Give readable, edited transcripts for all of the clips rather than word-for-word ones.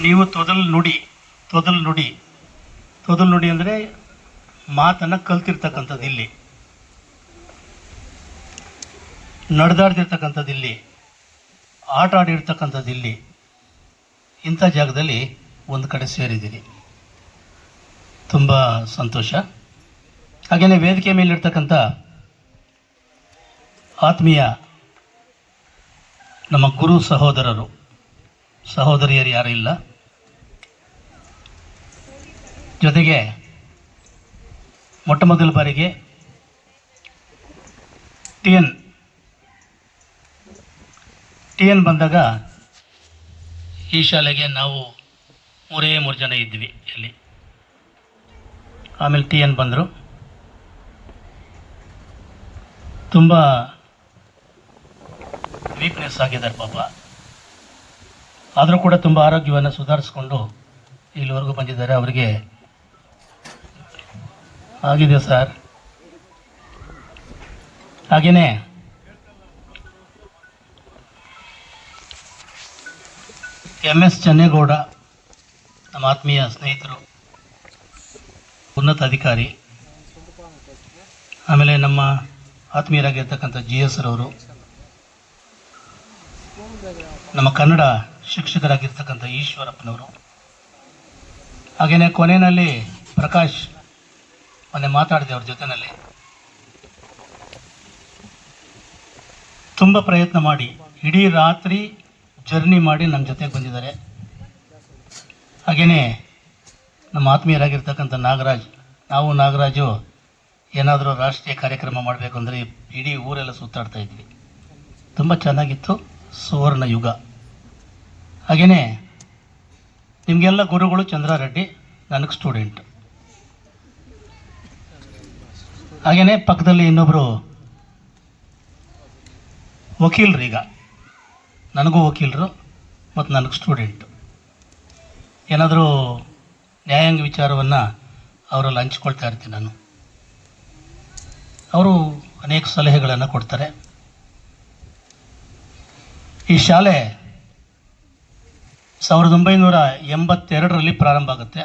ನೀವು ತೊದಲು ನುಡಿ ಅಂದರೆ ಮಾತನ್ನು ಕಲ್ತಿರ್ತಕ್ಕಂಥದ್ದು, ಇಲ್ಲಿ ನಡೆದಾಡ್ತಿರ್ತಕ್ಕಂಥದ್ದು, ಇಲ್ಲಿ ಆಟ ಆಡಿರ್ತಕ್ಕಂಥದ್ದು, ಇಲ್ಲಿ ಇಂಥ ಜಾಗದಲ್ಲಿ ಒಂದು ಕಡೆ ಸೇರಿದ್ದೀರಿ. ತುಂಬ ಸಂತೋಷ. ಹಾಗೆಯೇ ವೇದಿಕೆ ಮೇಲಿರ್ತಕ್ಕಂಥ ಆತ್ಮೀಯ ನಮ್ಮ ಗುರು ಸಹೋದರಿಯರು ಯಾರೂ ಇಲ್ಲ. ಜೊತೆಗೆ ಮೊಟ್ಟ ಮೊದಲ ಬಾರಿಗೆ ಟಿ ಎನ್ ಬಂದಾಗ ಈ ಶಾಲೆಗೆ ನಾವು 3 ಜನ ಇದ್ವಿ ಇಲ್ಲಿ. ಆಮೇಲೆ ಟಿ ಎನ್ ಬಂದರು. ತುಂಬ ವೀಕ್ನೆಸ್ ಆಗಿದ್ದಾರೆ ಪಾಪ. ಆದರೂ ಕೂಡ ತುಂಬ ಆರೋಗ್ಯವನ್ನು ಸುಧಾರಿಸ್ಕೊಂಡು ಇಲ್ಲಿವರೆಗೂ ಬಂದಿದ್ದಾರೆ. ಅವರಿಗೆ ಆಗಿದೆ ಸರ್. ಹಾಗೆಯೇ MS ಚೆನ್ನೇಗೌಡ, ನಮ್ಮ ಆತ್ಮೀಯ ಸ್ನೇಹಿತರು, ಉನ್ನತ ಅಧಿಕಾರಿ. ಆಮೇಲೆ ನಮ್ಮ ಆತ್ಮೀಯರಾಗಿರ್ತಕ್ಕಂಥ GS ರವರು, ನಮ್ಮ ಕನ್ನಡ ಶಿಕ್ಷಕರಾಗಿರ್ತಕ್ಕಂಥ ಈಶ್ವರಪ್ಪನವರು. ಹಾಗೆಯೇ ಕೊನೆಯಲ್ಲಿ ಪ್ರಕಾಶ್, ಮೊನ್ನೆ ಮಾತಾಡಿದೆ ಅವ್ರ ಜೊತೆಯಲ್ಲಿ. ತುಂಬ ಪ್ರಯತ್ನ ಮಾಡಿ ಇಡೀ ರಾತ್ರಿ ಜರ್ನಿ ಮಾಡಿ ನಮ್ಮ ಜೊತೆಗೆ ಬಂದಿದ್ದಾರೆ. ಹಾಗೆಯೇ ನಮ್ಮ ಆತ್ಮೀಯರಾಗಿರ್ತಕ್ಕಂಥ ನಾಗರಾಜು ಏನಾದರೂ ರಾಷ್ಟ್ರೀಯ ಕಾರ್ಯಕ್ರಮ ಮಾಡಬೇಕು ಅಂದರೆ ಇಡೀ ಊರೆಲ್ಲ ಸುತ್ತಾಡ್ತಾ ಇದ್ವಿ. ತುಂಬ ಚೆನ್ನಾಗಿತ್ತು, ಸುವರ್ಣ ಯುಗ. ಹಾಗೆಯೇ ನಿಮಗೆಲ್ಲ ಗುರುಗಳು ಚಂದ್ರಾರೆಡ್ಡಿ, ನನಗೆ ಸ್ಟೂಡೆಂಟ್. ಹಾಗೆಯೇ ಪಕ್ಕದಲ್ಲಿ ಇನ್ನೊಬ್ಬರು ವಕೀಲರು, ಈಗ ನನಗೂ ವಕೀಲರು ಮತ್ತು ನನಗೆ ಸ್ಟೂಡೆಂಟು. ಏನಾದರೂ ನ್ಯಾಯಾಂಗ ವಿಚಾರವನ್ನು ಅವರಲ್ಲಿ ಹಂಚ್ಕೊಳ್ತಾ ಇರ್ತೀನಿ ನಾನು. ಅವರು ಅನೇಕ ಸಲಹೆಗಳನ್ನು ಕೊಡ್ತಾರೆ. ಈ ಶಾಲೆ 1982ರಲ್ಲಿ ಪ್ರಾರಂಭ ಆಗುತ್ತೆ.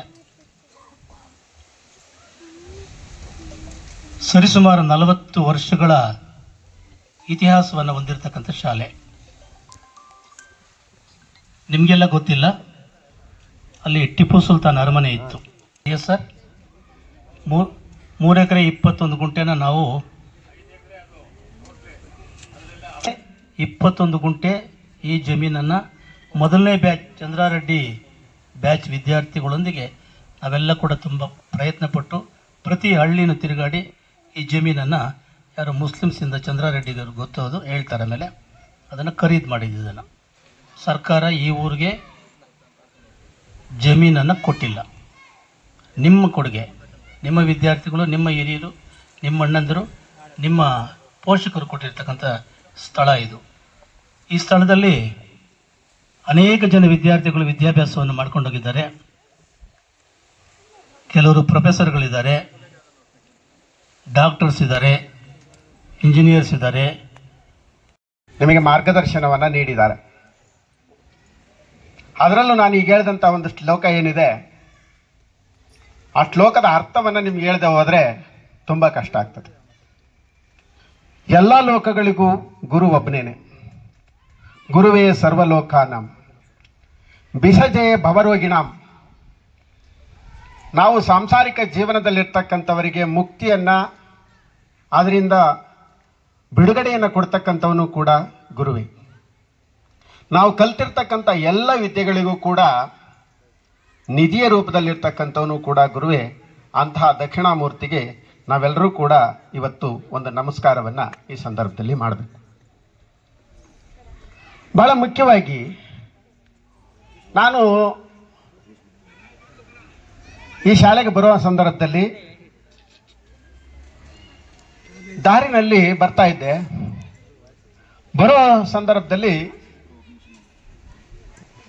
ಸರಿಸುಮಾರು 40 ವರ್ಷಗಳ ಇತಿಹಾಸವನ್ನು ಹೊಂದಿರತಕ್ಕಂಥ ಶಾಲೆ. ನಿಮಗೆಲ್ಲ ಗೊತ್ತಿಲ್ಲ, ಅಲ್ಲಿ ಟಿಪ್ಪು ಸುಲ್ತಾನ್ ಅರಮನೆ ಇತ್ತು. ಎಸ್ ಸರ್, 3 ಎಕರೆ 21 ಗುಂಟೆನ ನಾವು 21 ಗುಂಟೆ ಈ ಜಮೀನನ್ನು ಮೊದಲನೇ ಬ್ಯಾಚ್ ಚಂದ್ರಾರೆಡ್ಡಿ ಬ್ಯಾಚ್ ವಿದ್ಯಾರ್ಥಿಗಳೊಂದಿಗೆ ನಾವೆಲ್ಲ ಕೂಡ ತುಂಬ ಪ್ರಯತ್ನಪಟ್ಟು ಪ್ರತಿ ಹಳ್ಳಿನೂ ತಿರುಗಾಡಿ ಈ ಜಮೀನನ್ನು, ಯಾರು ಮುಸ್ಲಿಮ್ಸಿಂದ ಚಂದ್ರಾರೆಡ್ಡಿಗರು ಗೊತ್ತೋದು ಹೇಳ್ತಾರೆ, ಮೇಲೆ ಅದನ್ನು ಖರೀದಿ ಮಾಡಿದ್ದನ್ನು. ಸರ್ಕಾರ ಈ ಊರಿಗೆ ಜಮೀನನ್ನು ಕೊಟ್ಟಿಲ್ಲ. ನಿಮ್ಮ ಕೊಡುಗೆ, ನಿಮ್ಮ ವಿದ್ಯಾರ್ಥಿಗಳು, ನಿಮ್ಮ ಹಿರಿಯರು, ನಿಮ್ಮ ಅಣ್ಣಂದಿರು, ನಿಮ್ಮ ಪೋಷಕರು ಕೊಟ್ಟಿರ್ತಕ್ಕಂಥ ಸ್ಥಳ ಇದು. ಈ ಸ್ಥಳದಲ್ಲಿ ಅನೇಕ ಜನ ವಿದ್ಯಾರ್ಥಿಗಳು ವಿದ್ಯಾಭ್ಯಾಸವನ್ನು ಮಾಡ್ಕೊಂಡೋಗಿದ್ದಾರೆ. ಕೆಲವರು ಪ್ರೊಫೆಸರ್ಗಳಿದ್ದಾರೆ, ಡಾಕ್ಟರ್ಸ್ ಇದ್ದಾರೆ, ಇಂಜಿನಿಯರ್ಸ್ ಇದ್ದಾರೆ. ನಿಮಗೆ ಮಾರ್ಗದರ್ಶನವನ್ನು ನೀಡಿದ್ದಾರೆ. ಅದರಲ್ಲೂ ನಾನು ಈಗ ಹೇಳಿದಂಥ ಒಂದು ಶ್ಲೋಕ ಏನಿದೆ, ಆ ಶ್ಲೋಕದ ಅರ್ಥವನ್ನು ನಿಮ್ಗೆ ಹೇಳದೆ ಹೋದರೆ ತುಂಬ ಕಷ್ಟ ಆಗ್ತದೆ. ಎಲ್ಲ ಲೋಕಗಳಿಗೂ ಗುರು ಒಬ್ಬನೇನೆ, ಗುರುವೇ ಸರ್ವಲೋಕಾನಾಂ ಬಿಸಜೆ ಭವರೋಗಿಣಾಂ. ನಾವು ಸಾಂಸಾರಿಕ ಜೀವನದಲ್ಲಿರ್ತಕ್ಕಂಥವರಿಗೆ ಮುಕ್ತಿಯನ್ನು, ಅದರಿಂದ ಬಿಡುಗಡೆಯನ್ನು ಕೊಡ್ತಕ್ಕಂಥವನು ಕೂಡ ಗುರುವೇ. ನಾವು ಕಲ್ತಿರ್ತಕ್ಕಂಥ ಎಲ್ಲ ವಿದ್ಯೆಗಳಿಗೂ ಕೂಡ ನಿಧಿಯ ರೂಪದಲ್ಲಿರ್ತಕ್ಕಂಥವನು ಕೂಡ ಗುರುವೇ. ಅಂತಹ ದಕ್ಷಿಣಾಮೂರ್ತಿಗೆ ನಾವೆಲ್ಲರೂ ಕೂಡ ಇವತ್ತು ಒಂದು ನಮಸ್ಕಾರವನ್ನು ಈ ಸಂದರ್ಭದಲ್ಲಿ ಮಾಡಬೇಕು. ಬಹಳ ಮುಖ್ಯವಾಗಿ ನಾನು ಈ ಶಾಲೆಗೆ ಬರುವ ಸಂದರ್ಭದಲ್ಲಿ ದಾರಿನಲ್ಲಿ ಬರ್ತಾ ಇದ್ದೆ. ಬರೋ ಸಂದರ್ಭದಲ್ಲಿ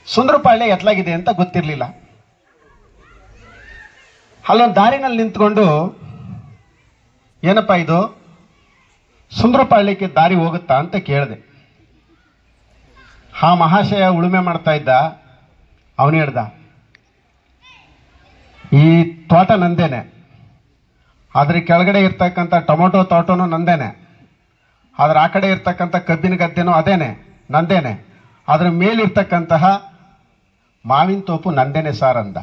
ಸುಂದರಪಾಳ್ಯ ಎತ್ತಲಾಗಿದೆ ಅಂತ ಗೊತ್ತಿರಲಿಲ್ಲ. ಅಲ್ಲೊಂದು ದಾರಿನಲ್ಲಿ ನಿಂತ್ಕೊಂಡು, ಏನಪ್ಪ ಇದು, ಸುಂದರಪಾಳ್ಯಕ್ಕೆ ದಾರಿ ಹೋಗುತ್ತಾ ಅಂತ ಕೇಳಿದೆ. ಆ ಮಹಾಶಯ ಉಳುಮೆ ಮಾಡ್ತಾ ಇದ್ದ. ಅವನು ಹೇಳ್ದ, ತೋಟ ನಂದೇನೆ, ಅದ್ರ ಕೆಳಗಡೆ ಇರ್ತಕ್ಕಂಥ ಟೊಮೊಟೊ ತೋಟನೂ ನಂದೇನೆ, ಅದ್ರ ಆ ಕಡೆ ಇರ್ತಕ್ಕಂಥ ಕಬ್ಬಿನ ಗದ್ದೆನೂ ಅದೇನೆ ನಂದೇನೆ, ಅದ್ರ ಮೇಲಿರ್ತಕ್ಕಂತಹ ಮಾವಿನ ತೋಪು ನಂದೇನೆ ಸಾರ್ ಅಂದ.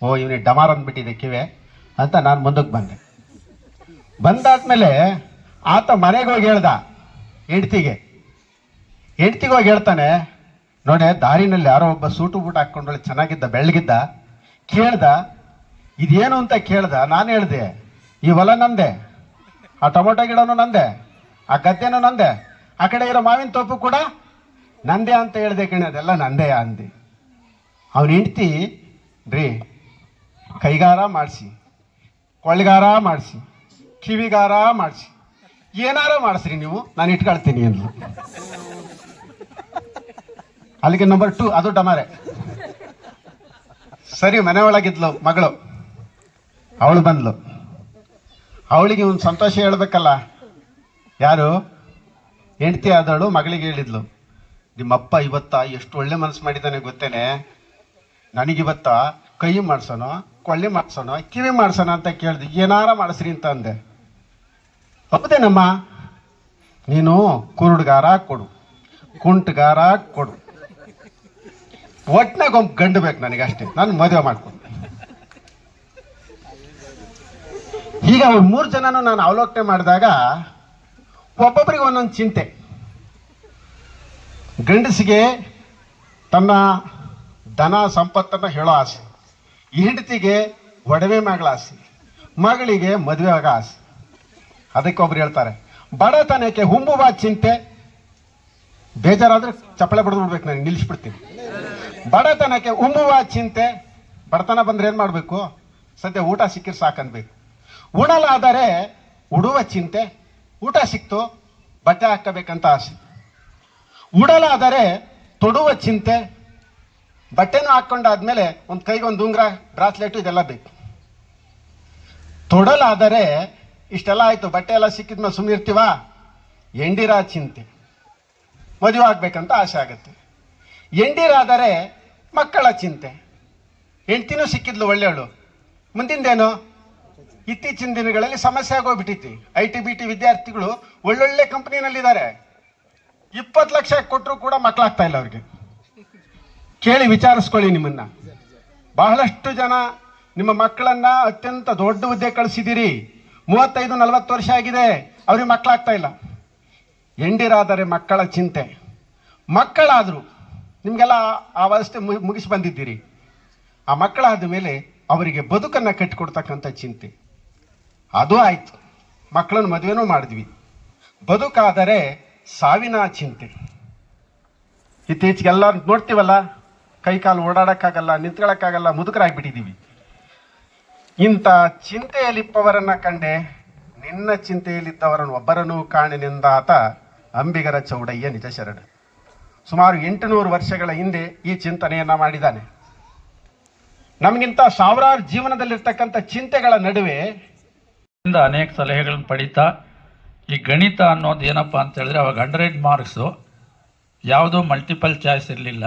ಓ ಇವನಿಗೆ ಡಮಾರ್ ಅಂದ್ಬಿಟ್ಟಿದೆ ಕಿವೆ ಅಂತ ನಾನು ಮುಂದಕ್ಕೆ ಬಂದೆ. ಬಂದಾದ್ಮೇಲೆ ಆತ ಮನೆಗೆ ಹೋಗಿ ಹೇಳ್ದ ಹೆಂಡ್ತಿಗೆ ಹೋಗಿ ಹೇಳ್ತಾನೆ, ನೋಡಿ ದಾರಿನಲ್ಲಿ ಯಾರೋ ಒಬ್ಬ ಸೂಟು ಬೂಟ ಹಾಕ್ಕೊಂಡೊಳ್ಳೆ ಚೆನ್ನಾಗಿದ್ದ ಬೆಳ್ಳಗಿದ್ದ, ಕೇಳ್ದ ಇದೇನು ಅಂತ ಕೇಳ್ದ. ನಾನು ಹೇಳ್ದೆ ಈ ಹೊಲ ನಂದೆ, ಆ ಟೊಮೊಟೊ ಗಿಡನೂ ನಂದೆ, ಆ ಗದ್ದೆನೂ ನಂದೆ, ಆ ಕಡೆ ಇರೋ ಮಾವಿನ ತೋಪು ಕೂಡ ನಂದೆ ಅಂತ ಹೇಳ್ದೆ ಕಣೆ, ಅದೆಲ್ಲ ನಂದೆ ಅಂದೆ. ಅವನ ಹೆಂಡ್ತಿ ರೀ ಕೈಗಾರ ಮಾಡಿಸಿ, ಕೊಳ್ಳಿಗಾರ ಮಾಡಿಸಿ, ಕಿವಿಗಾರ ಮಾಡಿಸಿ, ಏನಾರ ಮಾಡಿಸ್ರಿ ನೀವು, ನಾನು ಇಟ್ಕೊಳ್ತೀನಿ ಅಂದ್ಲು. ಅಲ್ಲಿಗೆ ನಂಬರ್ 2 ಅದು ಡಮಾರೆ. ಸರಿ, ಮನೆ ಒಳಗಿದ್ಲು ಮಗಳು, ಅವಳು ಬಂದ್ಲು. ಅವಳಿಗೆ ಒಂದು ಸಂತೋಷ ಹೇಳ್ಬೇಕಲ್ಲ, ಯಾರು ಹೆಂಡ್ತಿ ಆದವಳು ಮಗಳಿಗೆ ಹೇಳಿದ್ಲು, ನಿಮ್ಮಪ್ಪ ಇವತ್ತ ಎಷ್ಟು ಒಳ್ಳೆ ಮನಸ್ಸು ಮಾಡಿದ್ದಾನೆ ಗೊತ್ತೇನೆ, ನನಗಿವತ್ತ ಕೈ ಮಾಡ್ಸೋಣ, ಕೊಳ್ಳಿ ಮಾಡ್ಸೋಣ, ಕಿವಿ ಮಾಡ್ಸೋಣ ಅಂತ ಕೇಳ್ದು, ಏನಾರ ಮಾಡಿಸ್ರಿ ಅಂತ ಅಂದೆ. ಹೌದೇನಮ್ಮ, ನೀನು ಕುರುಡ್ಗಾರ ಕೊಡು, ಕುಂಟ್ಗಾರ ಕೊಡು, ಒಟ್ನಾಗ ಒಬ್ಬ ಗಂಡು ಬೇಕು ನನಗೆ ಅಷ್ಟೇ, ನಾನು ಮದುವೆ ಮಾಡ್ಕೊಂಡು. ಈಗ ಅವ್ರು 3 ಜನನೂ ನಾನು ಅವಲೋಕನೆ ಮಾಡಿದಾಗ ಒಬ್ಬೊಬ್ಬರಿಗೆ ಒಂದೊಂದು ಚಿಂತೆ. ಗಂಡಸಿಗೆ ತನ್ನ ಧನ ಸಂಪತ್ತನ್ನು ಹೇಳೋ ಆಸೆ, ಹೆಂಡತಿಗೆ ಒಡವೆ ಮಗಳ ಆಸೆ, ಮಗಳಿಗೆ ಮದುವೆ ಆಗೋ ಆಸೆ. ಅದಕ್ಕೆ ಒಬ್ರು ಹೇಳ್ತಾರೆ ಬಡತನಕ್ಕೆ ಹುಂಬುವ ಚಿಂತೆ, ಬೇಜಾರಾದ್ರೆ ಚಪ್ಪಳೆ ಬಡ್ದು ಬಿಡ್ಬೇಕು, ನನಗೆ ನಿಲ್ಲಿಸ್ಬಿಡ್ತೀನಿ. ಬಡತನಕ್ಕೆ ಹುಂಬುವ ಚಿಂತೆ, ಬಡತನ ಬಂದ್ರೆ ಏನು ಮಾಡಬೇಕು, ಸದ್ಯ ಊಟ ಸಿಕ್ಕಿರ್ ಸಾಕನ್ಬೇಕು. ಉಣಲಾದರೆ ಉಡುವ ಚಿಂತೆ, ಊಟ ಸಿಕ್ತು ಬಟ್ಟೆ ಹಾಕಬೇಕಂತ ಆಸೆ. ಉಡಲಾದರೆ ತೊಡುವ ಚಿಂತೆ, ಬಟ್ಟೆನೂ ಹಾಕ್ಕೊಂಡಾದ್ಮೇಲೆ ಒಂದು ಕೈಗೊಂದು ಉಂಗ್ರ, ಬ್ರಾಸ್ಲೆಟು ಇದೆಲ್ಲ ಬೇಕು. ತೊಡಲಾದರೆ ಇಷ್ಟೆಲ್ಲ ಆಯ್ತು, ಬಟ್ಟೆ ಎಲ್ಲ ಸಿಕ್ಕಿದ್ಮೇಲೆ ಸುಮ್ಮನೆ ಇರ್ತೀವ, ಎಂಡಿರ ಚಿಂತೆ, ಮದುವೆ ಆಗ್ಬೇಕಂತ ಆಸೆ ಆಗುತ್ತೆ. ಎಂಡಿರಾದರೆ ಮಕ್ಕಳ ಚಿಂತೆ, ಹೆಂಡ್ತಿನೂ ಸಿಕ್ಕಿದ್ಲು ಒಳ್ಳೆಯವಳು, ಮುಂದಿಂದೇನು ಇತ್ತೀಚಿನ ದಿನಗಳಲ್ಲಿ ಸಮಸ್ಯೆ ಆಗೋಗ್ಬಿಟ್ಟೈತಿ. IT-BT ವಿದ್ಯಾರ್ಥಿಗಳು ಒಳ್ಳೊಳ್ಳೆ ಕಂಪನಿನಲ್ಲಿದ್ದಾರೆ, 20 ಲಕ್ಷ ಕೊಟ್ಟರು ಕೂಡ ಮಕ್ಕಳಾಗ್ತಾ ಇಲ್ಲ ಅವ್ರಿಗೆ. ಕೇಳಿ ವಿಚಾರಿಸ್ಕೊಳ್ಳಿ ನಿಮ್ಮನ್ನ, ಬಹಳಷ್ಟು ಜನ ನಿಮ್ಮ ಮಕ್ಕಳನ್ನ ಅತ್ಯಂತ ದೊಡ್ಡ ಹುದ್ದೆ ಕಳಿಸಿದ್ದೀರಿ, 35-40 ವರ್ಷ ಆಗಿದೆ, ಅವ್ರಿಗೆ ಮಕ್ಕಳಾಗ್ತಾ ಇಲ್ಲ. ಎಂಡಿರಾದರೆ ಮಕ್ಕಳ ಚಿಂತೆ, ಮಕ್ಕಳಾದ್ರು ನಿಮಗೆಲ್ಲ ಆ ವ್ಯವಸ್ಥೆ ಮುಗಿಸಿ ಬಂದಿದ್ದೀರಿ, ಆ ಮಕ್ಕಳಾದ ಮೇಲೆ ಅವರಿಗೆ ಬದುಕನ್ನು ಕಟ್ಟಿಕೊಡ್ತಕ್ಕಂಥ ಚಿಂತೆ. ಅದು ಆಯ್ತು, ಮಕ್ಕಳನ್ನು ಮದುವೆನೂ ಮಾಡಿದ್ವಿ. ಬದುಕಾದರೆ ಸಾವಿನ ಚಿಂತೆ. ಇತ್ತೀಚೆಗೆಲ್ಲ ನೋಡ್ತೀವಲ್ಲ, ಕೈ ಕಾಲು ಓಡಾಡಕ್ಕಾಗಲ್ಲ, ನಿಂತ್ಕೊಳ್ಳೋಕ್ಕಾಗಲ್ಲ, ಮುದುಕರಾಗ್ಬಿಟ್ಟಿದ್ದೀವಿ. ಇಂಥ ಚಿಂತೆಯಲ್ಲಿಪ್ಪವರನ್ನ ಕಂಡೆ, ನಿನ್ನ ಚಿಂತೆಯಲ್ಲಿದ್ದವರನ್ನು ಒಬ್ಬರನ್ನೂ ಕಾಣೆನೆಂದಾತ ಅಂಬಿಗರ ಚೌಡಯ್ಯ ನಿಜ ಶರಣ. ಸುಮಾರು 800 ವರ್ಷಗಳ ಹಿಂದೆ ಈ ಚಿಂತನೆಯನ್ನ ಮಾಡಿದ್ದಾನೆ. ನಮಗಿಂತ ಸಾವಿರಾರು ಜೀವನದಲ್ಲಿರ್ತಕ್ಕಂಥ ಚಿಂತೆಗಳ ನಡುವೆ ಅನೇಕ ಸಲಹೆಗಳನ್ನು ಪಡಿತಾ, ಈ ಗಣಿತ ಅನ್ನೋದು ಏನಪ್ಪ ಅಂತ ಹೇಳಿದ್ರೆ, ಅವಾಗ 100 ಮಾರ್ಕ್ಸು, ಯಾವುದೂ ಮಲ್ಟಿಪಲ್ ಚಾಯ್ಸ್ ಇರಲಿಲ್ಲ,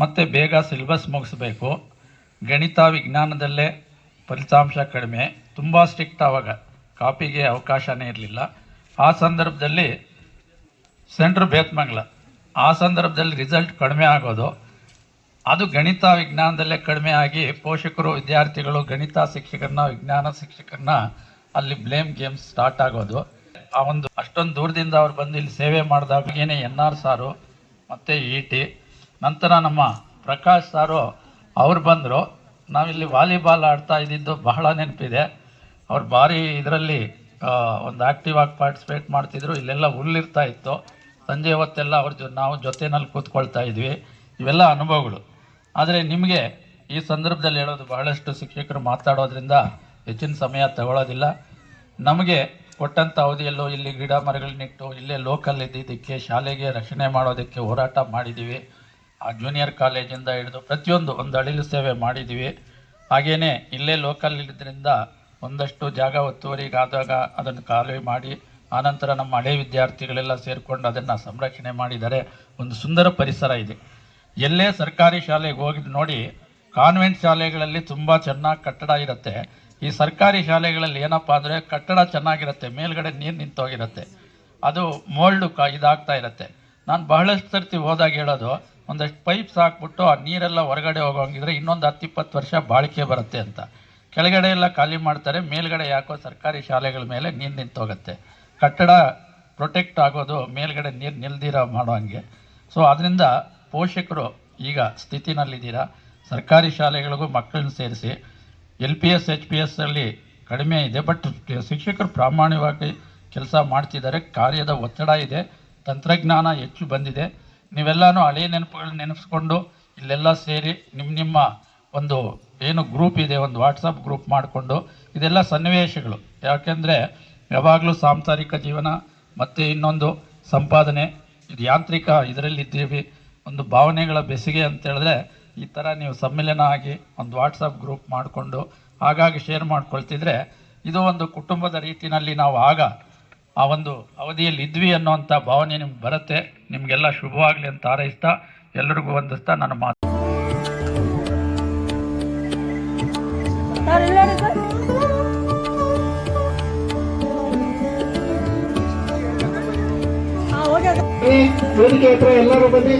ಮತ್ತು ಬೇಗ ಸಿಲೆಬಸ್ ಮುಗಿಸ್ಬೇಕು, ಗಣಿತ ವಿಜ್ಞಾನದಲ್ಲೇ ಫಲಿತಾಂಶ ಕಡಿಮೆ, ತುಂಬ ಸ್ಟ್ರಿಕ್ಟ್. ಆವಾಗ ಕಾಪಿಗೆ ಅವಕಾಶನೇ ಇರಲಿಲ್ಲ. ಆ ಸಂದರ್ಭದಲ್ಲಿ ಸೆಂಟ್ರ್ ಬೇತ್ಮಂಗ್ಲ, ಆ ಸಂದರ್ಭದಲ್ಲಿ ರಿಸಲ್ಟ್ ಕಡಿಮೆ ಆಗೋದು, ಅದು ಗಣಿತ ವಿಜ್ಞಾನದಲ್ಲೇ ಕಡಿಮೆ ಆಗಿ ಪೋಷಕರು ವಿದ್ಯಾರ್ಥಿಗಳು ಗಣಿತ ಶಿಕ್ಷಕರನ್ನ ವಿಜ್ಞಾನ ಶಿಕ್ಷಕರನ್ನ ಅಲ್ಲಿ ಬ್ಲೇಮ್ ಗೇಮ್ಸ್ ಸ್ಟಾರ್ಟ್ ಆಗೋದು. ಆ ಒಂದು ಅಷ್ಟೊಂದು ದೂರದಿಂದ ಅವ್ರು ಬಂದು ಇಲ್ಲಿ ಸೇವೆ ಮಾಡಿದಾಗ ಏನೇ NR ಸಾರು ಮತ್ತು ET, ನಂತರ ನಮ್ಮ ಪ್ರಕಾಶ್ ಸಾರು ಅವ್ರು ಬಂದರು. ನಾವಿಲ್ಲಿ ವಾಲಿಬಾಲ್ ಆಡ್ತಾ ಇದ್ದಿದ್ದು ಬಹಳ ನೆನಪಿದೆ. ಅವ್ರು ಭಾರಿ ಇದರಲ್ಲಿ ಒಂದು ಆ್ಯಕ್ಟಿವ್ ಆಗಿ ಪಾರ್ಟಿಸಿಪೇಟ್ ಮಾಡ್ತಿದ್ರು. ಇಲ್ಲೆಲ್ಲ ಹುಲ್ಲಿರ್ತಾ ಇತ್ತು, ಸಂಜೆ ಹೊತ್ತೆಲ್ಲ ನಾವು ಜೊತೆಯಲ್ಲಿ ಕೂತ್ಕೊಳ್ತಾ ಇದ್ವಿ. ಇವೆಲ್ಲ ಅನುಭವಗಳು. ಆದರೆ ನಿಮಗೆ ಈ ಸಂದರ್ಭದಲ್ಲಿ ಹೇಳೋದು, ಬಹಳಷ್ಟು ಶಿಕ್ಷಕರು ಮಾತಾಡೋದ್ರಿಂದ ಹೆಚ್ಚಿನ ಸಮಯ ತಗೊಳ್ಳೋದಿಲ್ಲ. ನಮಗೆ ಕೊಟ್ಟಂಥ ಅವಧಿಯಲ್ಲೂ ಇಲ್ಲಿ ಗಿಡ ಮರಗಳನ್ನಿಟ್ಟು ಇಲ್ಲೇ ಲೋಕಲ್ ಇದ್ದಿದ್ದಕ್ಕೆ, ಶಾಲೆಗೆ ರಕ್ಷಣೆ ಮಾಡೋದಕ್ಕೆ ಹೋರಾಟ ಮಾಡಿದ್ದೀವಿ. ಆ ಜೂನಿಯರ್ ಕಾಲೇಜಿಂದ ಹಿಡಿದು ಪ್ರತಿಯೊಂದು ಒಂದು ಅಳಿಲು ಸೇವೆ ಮಾಡಿದ್ದೀವಿ. ಹಾಗೆಯೇ ಇಲ್ಲೇ ಲೋಕಲ್ ಇರೋದ್ರಿಂದ ಒಂದಷ್ಟು ಜಾಗ ಒತ್ತುವರಿಗಾದಾಗ ಅದನ್ನು ಖಾಲಿ ಮಾಡಿ, ಆನಂತರ ನಮ್ಮ ಹಳೆ ವಿದ್ಯಾರ್ಥಿಗಳೆಲ್ಲ ಸೇರಿಕೊಂಡು ಅದನ್ನು ಸಂರಕ್ಷಣೆ ಮಾಡಿದ್ದಾರೆ. ಒಂದು ಸುಂದರ ಪರಿಸರ ಇದೆ. ಎಲ್ಲೇ ಸರ್ಕಾರಿ ಶಾಲೆಗೆ ಹೋಗಿದ್ದು ನೋಡಿ, ಕಾನ್ವೆಂಟ್ ಶಾಲೆಗಳಲ್ಲಿ ತುಂಬ ಚೆನ್ನಾಗಿ ಕಟ್ಟಡ ಇರುತ್ತೆ. ಈ ಸರ್ಕಾರಿ ಶಾಲೆಗಳಲ್ಲಿ ಏನಪ್ಪ ಅಂದರೆ ಕಟ್ಟಡ ಚೆನ್ನಾಗಿರುತ್ತೆ, ಮೇಲ್ಗಡೆ ನೀರು ನಿಂತೋಗಿರುತ್ತೆ, ಅದು ಮೋಲ್ಡು ಇದಾಗ್ತಾ ಇರುತ್ತೆ. ನಾನು ಬಹಳಷ್ಟು ಸರ್ತಿ ಹೋದಾಗ ಹೇಳೋದು, ಒಂದಷ್ಟು ಪೈಪ್ಸ್ ಹಾಕ್ಬಿಟ್ಟು ಆ ನೀರೆಲ್ಲ ಹೊರಗಡೆ ಹೋಗೋಂಗಿದ್ರೆ ಇನ್ನೊಂದು 10-20 ವರ್ಷ ಬಾಳಿಕೆ ಬರುತ್ತೆ ಅಂತ. ಕೆಳಗಡೆ ಎಲ್ಲ ಖಾಲಿ ಮಾಡ್ತಾರೆ, ಮೇಲ್ಗಡೆ ಯಾಕೋ ಸರ್ಕಾರಿ ಶಾಲೆಗಳ ಮೇಲೆ ನೀರು ನಿಂತೋಗುತ್ತೆ. ಕಟ್ಟಡ ಪ್ರೊಟೆಕ್ಟ್ ಆಗೋದು ಮೇಲ್ಗಡೆ ನೀರು ನಿಲ್ದಿರ ಮಾಡೋ ಹಂಗೆ. ಸೊ ಅದರಿಂದ ಪೋಷಕರು ಈಗ ಸ್ಥಿತಿನಲ್ಲಿದ್ದೀರಾ, ಸರ್ಕಾರಿ ಶಾಲೆಗಳಿಗೂ ಮಕ್ಕಳನ್ನ ಸೇರಿಸಿ. LPS HPS ಅಲ್ಲಿ ಕಡಿಮೆ ಇದೆ, ಬಟ್ ಶಿಕ್ಷಕರು ಪ್ರಾಮಾಣಿಕವಾಗಿ ಕೆಲಸ ಮಾಡ್ತಿದ್ದಾರೆ. ಕಾರ್ಯದ ಒತ್ತಡ ಇದೆ, ತಂತ್ರಜ್ಞಾನ ಹೆಚ್ಚು ಬಂದಿದೆ. ನೀವೆಲ್ಲನೂ ಹಳೆಯ ನೆನಪುಗಳನ್ನ ನೆನೆಸ್ಕೊಂಡು ಇಲ್ಲೆಲ್ಲ ಸೇರಿ ನಿಮ್ಮ ಒಂದು ಏನು ಗ್ರೂಪ್ ಇದೆ, ಒಂದು ವಾಟ್ಸಪ್ ಗ್ರೂಪ್ ಮಾಡಿಕೊಂಡು ಇದೆಲ್ಲ ಸನ್ನಿವೇಶಗಳು. ಯಾಕೆಂದರೆ ಯಾವಾಗಲೂ ಸಾಂಸಾರಿಕ ಜೀವನ ಮತ್ತು ಇನ್ನೊಂದು ಸಂಪಾದನೆ, ಇದು ಯಾಂತ್ರಿಕ ಇದರಲ್ಲಿದ್ದೀವಿ, ಒಂದು ಭಾವನೆಗಳ ಬೆಸಿಗೆ ಅಂತೇಳಿದ್ರೆ ಈ ಥರ ನೀವು ಸಮ್ಮಿಲನ ಆಗಿ ಒಂದು ವಾಟ್ಸಪ್ ಗ್ರೂಪ್ ಮಾಡಿಕೊಂಡು ಹಾಗಾಗಿ ಶೇರ್ ಮಾಡ್ಕೊಳ್ತಿದ್ರೆ ಇದು ಒಂದು ಕುಟುಂಬದ ರೀತಿಯಲ್ಲಿ ನಾವು ಆಗ ಆ ಒಂದು ಅವಧಿಯಲ್ಲಿ ಇದ್ವಿ ಅನ್ನೋವಂಥ ಭಾವನೆ ನಿಮ್ಗೆ ಬರುತ್ತೆ. ನಿಮಗೆಲ್ಲ ಶುಭವಾಗಲಿ ಅಂತ ಹಾರೈಸ್ತಾ ಎಲ್ಲರಿಗೂ ವಂದಿಸ್ತಾ ನನ್ನ ಮಾತು. ವೇದಿಕೆ ಹತ್ರ ಎಲ್ಲರೂ ಬನ್ನಿ,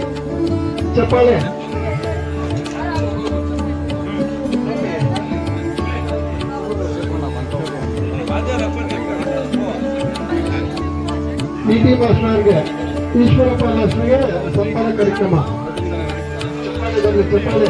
ಚಪ್ಪಾಳೆ. ಡಿ ಮಾಸ್ಟರ್ಗೆ, ಈಶ್ವರಪ್ಪ ಮಾಸ್ಟರ್ಗೆ ಸಂಪಾದಕ ಕಾರ್ಯಕ್ರಮ. ಚಪ್ಪಾಳೆ.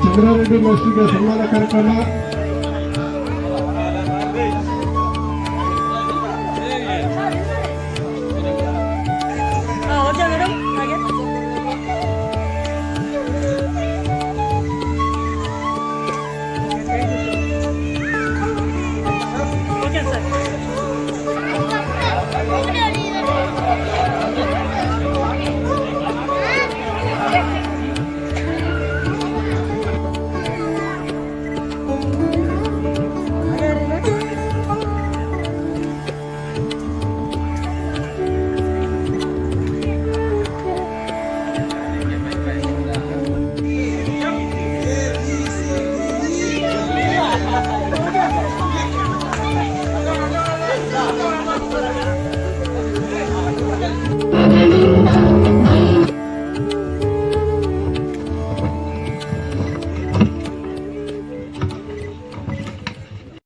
ಚಂದ್ರಾರೆಡ್ಡಿ ಮಾಸ್ಟರ್ಗೆ ಸನ್ಮಾನ ಕಾರ್ಯಕ್ರಮ.